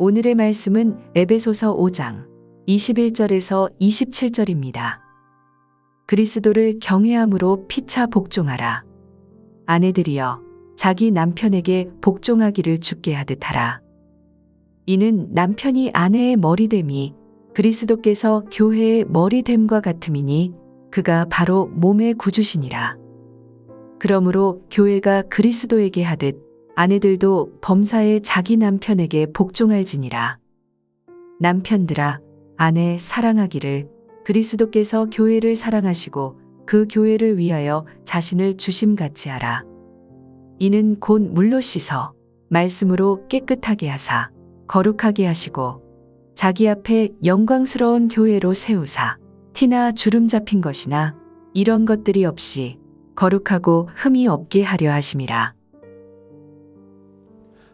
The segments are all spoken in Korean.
오늘의 말씀은 에베소서 5장 21절에서 27절입니다. 그리스도를 경외함으로 피차 복종하라. 아내들이여 자기 남편에게 복종하기를 주께 하듯 하라. 이는 남편이 아내의 머리됨이 그리스도께서 교회의 머리됨과 같음이니 그가 바로 몸의 구주시니라. 그러므로 교회가 그리스도에게 하듯 아내들도 범사에 자기 남편에게 복종할지니라. 남편들아 아내 사랑하기를 그리스도께서 교회를 사랑하시고 그 교회를 위하여 자신을 주심같이 하라. 이는 곧 물로 씻어 말씀으로 깨끗하게 하사 거룩하게 하시고 자기 앞에 영광스러운 교회로 세우사 티나 주름 잡힌 것이나 이런 것들이 없이 거룩하고 흠이 없게 하려 하심이라.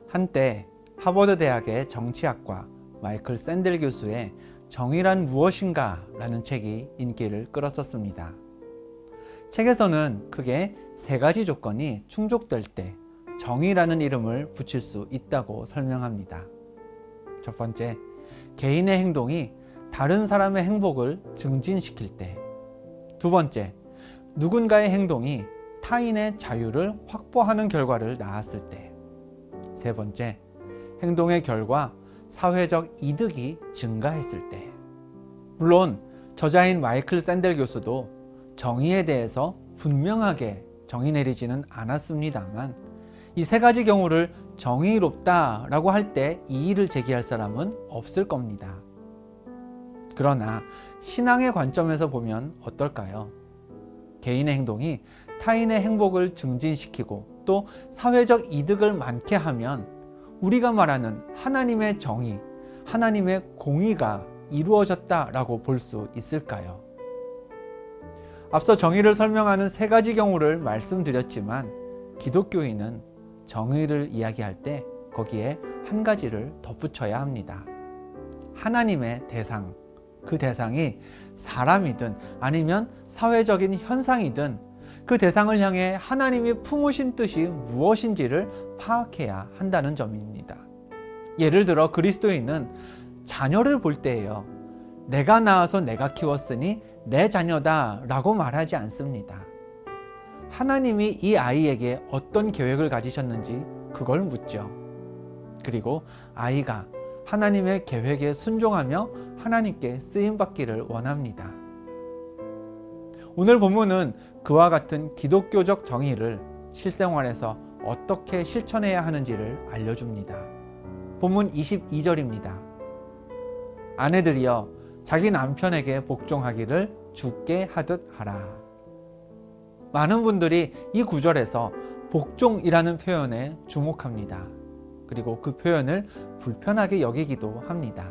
한때 하버드 대학의 정치학과 마이클 샌델 교수의 정의란 무엇인가? 라는 책이 인기를 끌었었습니다. 책에서는 크게 세 가지 조건이 충족될 때 정의라는 이름을 붙일 수 있다고 설명합니다. 첫 번째, 개인의 행동이 다른 사람의 행복을 증진시킬 때. 두 번째, 누군가의 행동이 타인의 자유를 확보하는 결과를 낳았을 때. 세 번째, 행동의 결과 사회적 이득이 증가했을 때. 물론 저자인 마이클 샌델 교수도 정의에 대해서 분명하게 정의 내리지는 않았습니다만 이 세 가지 경우를 정의롭다라고 할 때 이의를 제기할 사람은 없을 겁니다. 그러나 신앙의 관점에서 보면 어떨까요? 개인의 행동이 타인의 행복을 증진시키고 또 사회적 이득을 많게 하면 우리가 말하는 하나님의 정의, 하나님의 공의가 이루어졌다라고 볼 수 있을까요? 앞서 정의를 설명하는 세 가지 경우를 말씀드렸지만 기독교인은 정의를 이야기할 때 거기에 한 가지를 덧붙여야 합니다. 하나님의 대상, 그 대상이 사람이든 아니면 사회적인 현상이든 그 대상을 향해 하나님이 품으신 뜻이 무엇인지를 파악해야 한다는 점입니다. 예를 들어 그리스도인은 자녀를 볼 때예요. 내가 낳아서 내가 키웠으니 내 자녀다 라고 말하지 않습니다. 하나님이 이 아이에게 어떤 계획을 가지셨는지 그걸 묻죠. 그리고 아이가 하나님의 계획에 순종하며 하나님께 쓰임받기를 원합니다. 오늘 본문은 그와 같은 기독교적 정의를 실생활에서 어떻게 실천해야 하는지를 알려줍니다. 본문 22절입니다. 아내들이여 자기 남편에게 복종하기를 주께 하듯 하라. 많은 분들이 이 구절에서 복종이라는 표현에 주목합니다. 그리고 그 표현을 불편하게 여기기도 합니다.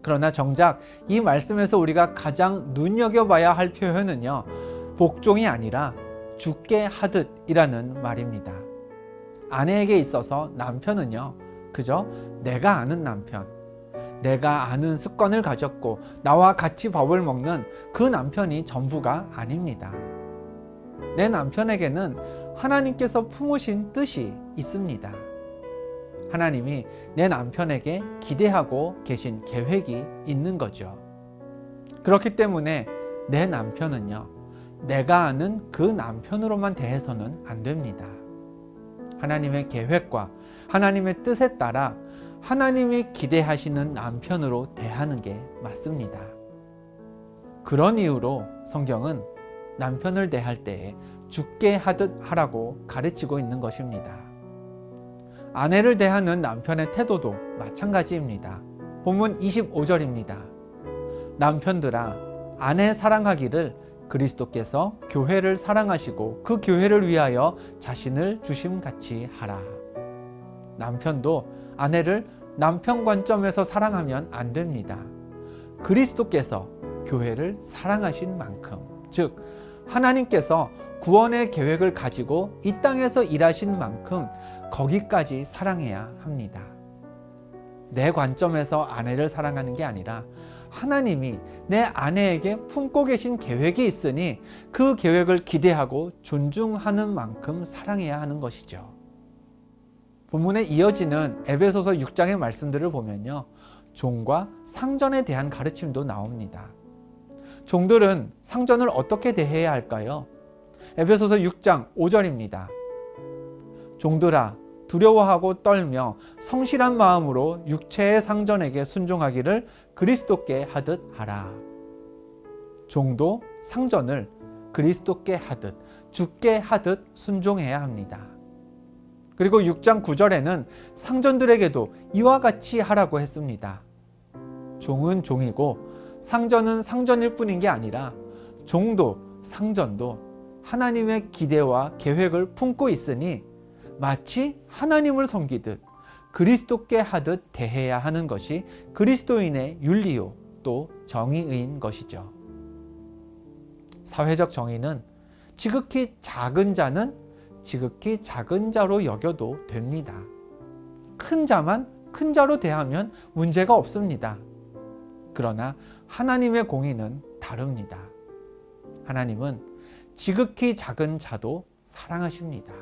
그러나 정작 이 말씀에서 우리가 가장 눈여겨봐야 할 표현은요, 복종이 아니라 주께 하듯이라는 말입니다. 아내에게 있어서 남편은요, 그저 내가 아는 남편, 내가 아는 습관을 가졌고 나와 같이 밥을 먹는 그 남편이 전부가 아닙니다. 내 남편에게는 하나님께서 품으신 뜻이 있습니다. 하나님이 내 남편에게 기대하고 계신 계획이 있는 거죠. 그렇기 때문에 내 남편은요, 내가 아는 그 남편으로만 대해서는 안 됩니다. 하나님의 계획과 하나님의 뜻에 따라 하나님이 기대하시는 남편으로 대하는 게 맞습니다. 그런 이유로 성경은 남편을 대할 때에 주께 하듯 하라고 가르치고 있는 것입니다. 아내를 대하는 남편의 태도도 마찬가지입니다. 본문 25절입니다. 남편들아 아내 사랑하기를 그리스도께서 교회를 사랑하시고 그 교회를 위하여 자신을 주심같이 하라. 남편도 아내를 남편 관점에서 사랑하면 안 됩니다. 그리스도께서 교회를 사랑하신 만큼, 즉 하나님께서 구원의 계획을 가지고 이 땅에서 일하신 만큼 거기까지 사랑해야 합니다. 내 관점에서 아내를 사랑하는 게 아니라 하나님이 내 아내에게 품고 계신 계획이 있으니 그 계획을 기대하고 존중하는 만큼 사랑해야 하는 것이죠. 본문에 이어지는 에베소서 6장의 말씀들을 보면요, 종과 상전에 대한 가르침도 나옵니다. 종들은 상전을 어떻게 대해야 할까요? 에베소서 6장 5절입니다. 종들아, 두려워하고 떨며 성실한 마음으로 육체의 상전에게 순종하기를 그리스도께 하듯 하라. 종도 상전을 그리스도께 하듯, 주께 하듯 순종해야 합니다. 그리고 6장 9절에는 상전들에게도 이와 같이 하라고 했습니다. 종은 종이고 상전은 상전일 뿐인 게 아니라 종도 상전도 하나님의 기대와 계획을 품고 있으니 마치 하나님을 섬기듯 그리스도께 하듯 대해야 하는 것이 그리스도인의 윤리요 또 정의인 것이죠. 사회적 정의는 지극히 작은 자는 지극히 작은 자로 여겨도 됩니다. 큰 자만 큰 자로 대하면 문제가 없습니다. 그러나 하나님의 공의는 다릅니다. 하나님은 지극히 작은 자도 사랑하십니다.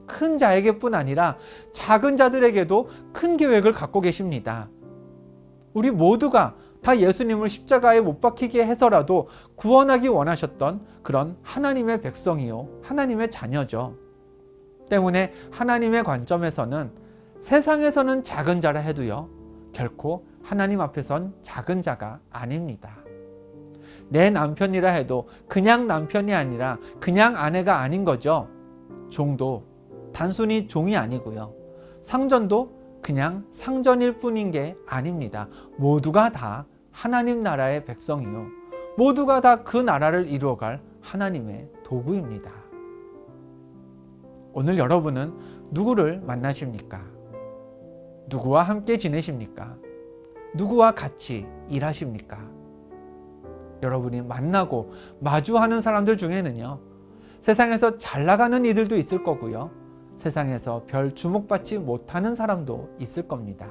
큰 자에게뿐 아니라 작은 자들에게도 큰 계획을 갖고 계십니다. 우리 모두가 다 예수님을 십자가에 못 박히게 해서라도 구원하기 원하셨던 그런 하나님의 백성이요, 하나님의 자녀죠. 때문에 하나님의 관점에서는 세상에서는 작은 자라 해도요, 결코 하나님 앞에선 작은 자가 아닙니다. 내 남편이라 해도 그냥 남편이 아니라 그냥 아내가 아닌 거죠. 종도 단순히 종이 아니고요, 상전도 그냥 상전일 뿐인 게 아닙니다. 모두가 다 하나님 나라의 백성이요, 모두가 다 그 나라를 이루어갈 하나님의 도구입니다. 오늘 여러분은 누구를 만나십니까? 누구와 함께 지내십니까? 누구와 같이 일하십니까? 여러분이 만나고 마주하는 사람들 중에는요, 세상에서 잘 나가는 이들도 있을 거고요, 세상에서 별 주목받지 못하는 사람도 있을 겁니다.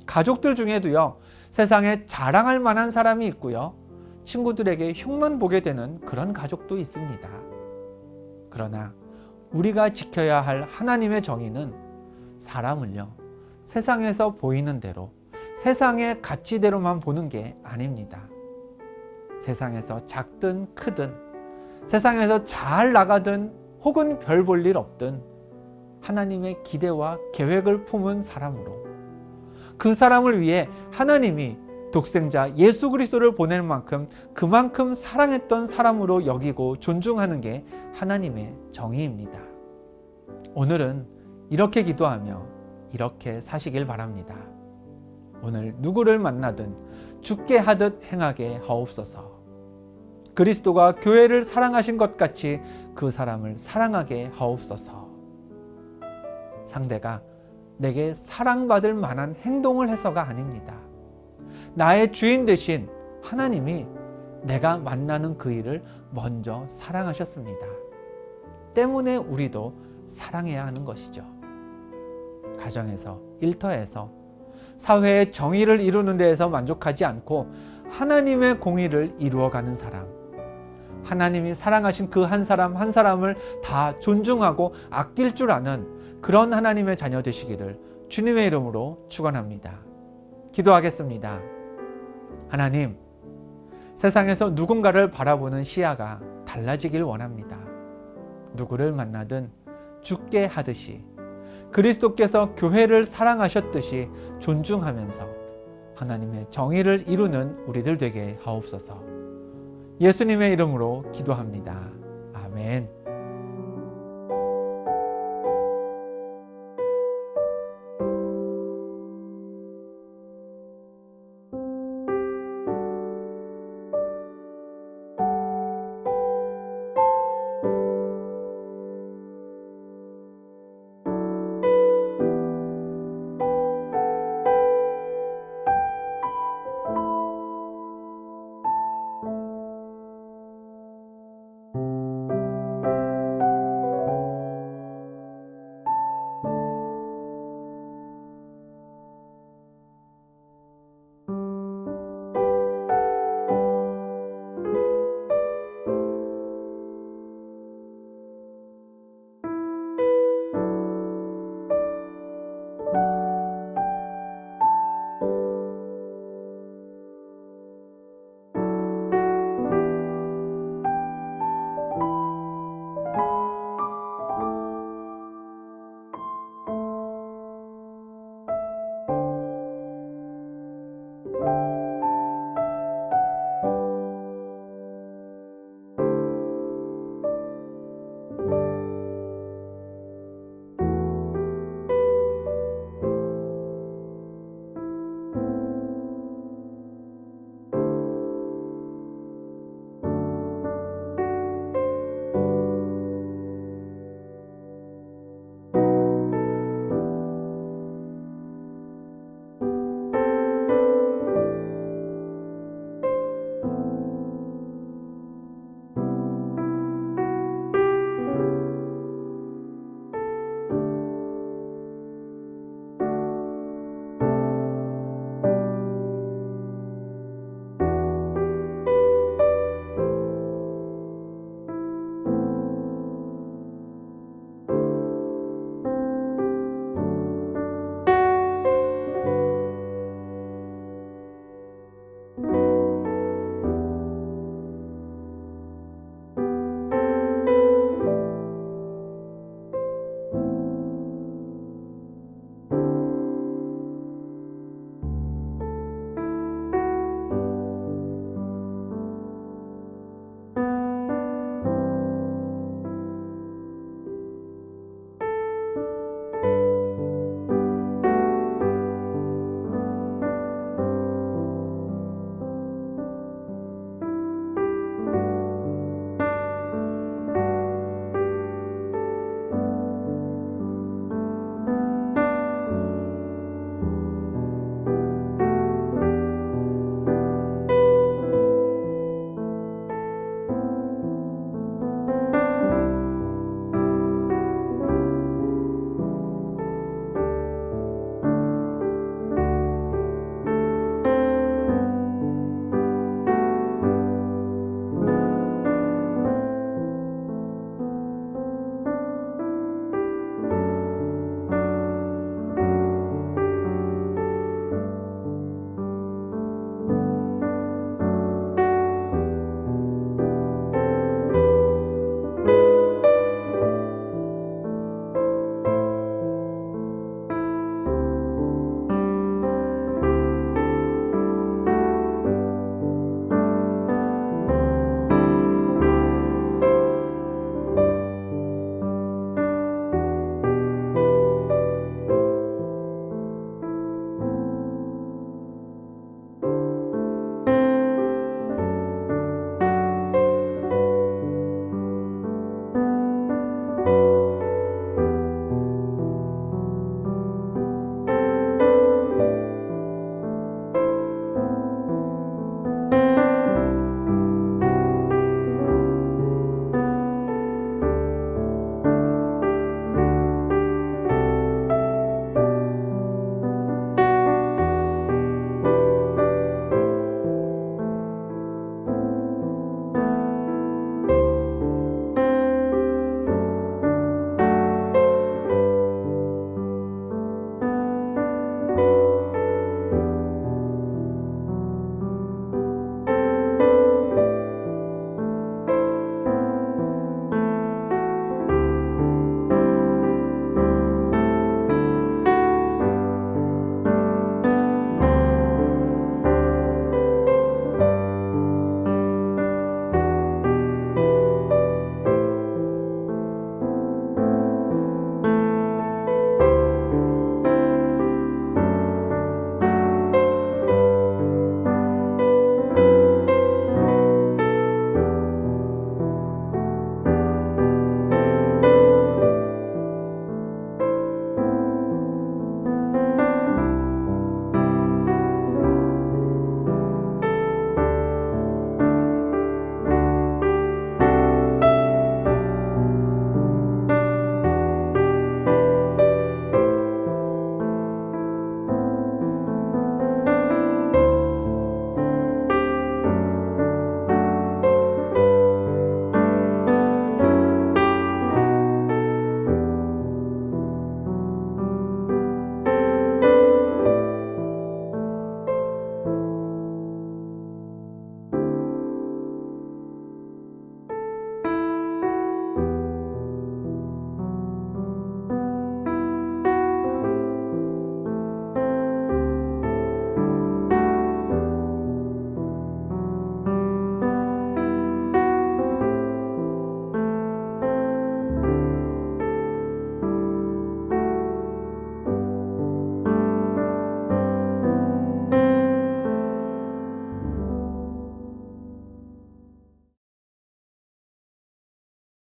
가족들 중에도요, 세상에 자랑할 만한 사람이 있고요, 친구들에게 흉만 보게 되는 그런 가족도 있습니다. 그러나 우리가 지켜야 할 하나님의 정의는 사람을요, 세상에서 보이는 대로, 세상의 가치대로만 보는 게 아닙니다. 세상에서 작든 크든, 세상에서 잘 나가든 혹은 별 볼 일 없든 하나님의 기대와 계획을 품은 사람으로, 그 사람을 위해 하나님이 독생자 예수 그리스도를 보낼 만큼 그만큼 사랑했던 사람으로 여기고 존중하는 게 하나님의 정의입니다. 오늘은 이렇게 기도하며 이렇게 사시길 바랍니다. 오늘 누구를 만나든 주께 하듯 행하게 하옵소서. 그리스도가 교회를 사랑하신 것 같이 그 사람을 사랑하게 하옵소서. 상대가 내게 사랑받을 만한 행동을 해서가 아닙니다. 나의 주인 되신 하나님이 내가 만나는 그 일을 먼저 사랑하셨습니다. 때문에 우리도 사랑해야 하는 것이죠. 가정에서, 일터에서, 사회의 정의를 이루는 데에서 만족하지 않고 하나님의 공의를 이루어가는 사람, 하나님이 사랑하신 그 한 사람 한 사람을 다 존중하고 아낄 줄 아는 그런 하나님의 자녀 되시기를 주님의 이름으로 축원합니다. 기도하겠습니다. 하나님, 세상에서 누군가를 바라보는 시야가 달라지길 원합니다. 누구를 만나든 주께 하듯이, 그리스도께서 교회를 사랑하셨듯이 존중하면서 하나님의 정의를 이루는 우리들 되게 하옵소서. 예수님의 이름으로 기도합니다. 아멘.